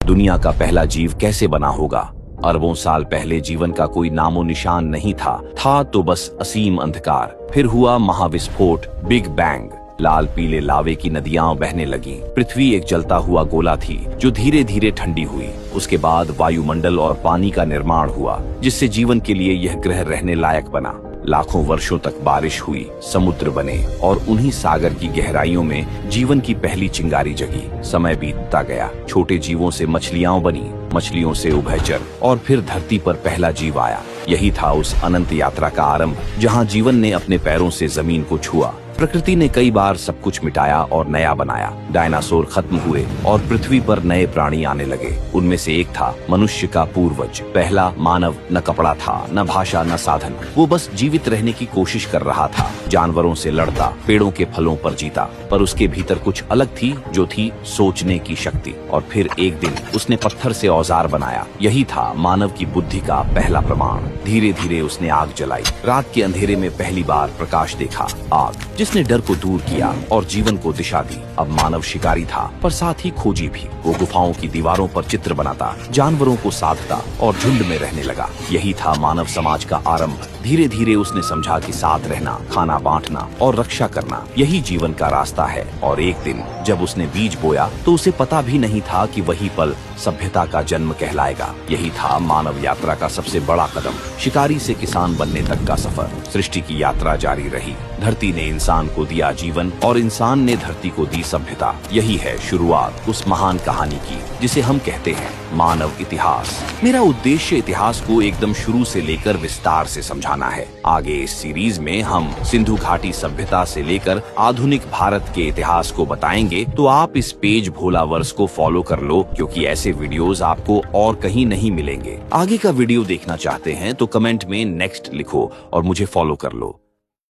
दुनिया का पहला जीव कैसे बना होगा? अरबों साल पहले जीवन का कोई नामो निशान नहीं था तो बस असीम अंधकार। फिर हुआ महाविस्फोट, बिग बैंग। लाल पीले लावे की नदियां बहने लगीं। पृथ्वी एक जलता हुआ गोला थी जो धीरे धीरे ठंडी हुई। उसके बाद वायुमंडल और पानी का निर्माण हुआ, जिससे जीवन के लिए यह ग्रह रहने लायक बना। लाखों वर्षों तक बारिश हुई, समुद्र बने और उन्हीं सागर की गहराइयों में जीवन की पहली चिंगारी जगी। समय बीतता गया, छोटे जीवों से मछलियां बनी, मछलियों से उभयचर, और फिर धरती पर पहला जीव आया। यही था उस अनंत यात्रा का आरंभ, जहां जीवन ने अपने पैरों से जमीन को छुआ। प्रकृति ने कई बार सब कुछ मिटाया और नया बनाया। डायनासोर खत्म हुए और पृथ्वी पर नए प्राणी आने लगे। उनमें से एक था मनुष्य का पूर्वज, पहला मानव। न कपड़ा था, न भाषा, न साधन। वो बस जीवित रहने की कोशिश कर रहा था। जानवरों से लड़ता, पेड़ों के फलों पर जीता, पर उसके भीतर कुछ अलग थी, जो थी सोचने की शक्ति। और फिर एक दिन उसने पत्थर से औजार बनाया। यही था मानव की बुद्धि का पहला प्रमाण। धीरे धीरे उसने आग जलाई। रात के अंधेरे में पहली बार प्रकाश देखा। आग जिसने डर को दूर किया और जीवन को दिशा दी। अब मानव शिकारी था, पर साथ ही खोजी भी। वो गुफाओं की दीवारों पर चित्र बनाता, जानवरों को साधता और झुंड में रहने लगा। यही था मानव समाज का आरंभ। धीरे धीरे उसने समझा कि साथ रहना, खाना बांटना और रक्षा करना, यही जीवन का रास्ता है। और एक दिन जब उसने बीज बोया तो उसे पता भी नहीं था कि वही पल सभ्यता का जन्म कहलाएगा। यही था मानव यात्रा का सबसे बड़ा कदम। शिकारी से किसान बनने तक का सफर। सृष्टि की यात्रा जारी रही। धरती ने इंसान को दिया जीवन और इंसान ने धरती को दी सभ्यता। यही है शुरुआत उस महान कहानी की, जिसे हम कहते हैं मानव इतिहास। मेरा उद्देश्य इतिहास को एकदम शुरू से लेकर विस्तार से समझाना है। आगे इस सीरीज में हम सिंधु घाटी सभ्यता से लेकर आधुनिक भारत के इतिहास को बताएंगे। तो आप इस पेज भोलावर्स को फॉलो कर लो, क्योंकि ऐसे वीडियोस आपको और कहीं नहीं मिलेंगे। आगे का वीडियो देखना चाहते हैं तो कमेंट में नेक्स्ट लिखो और मुझे फॉलो कर लो।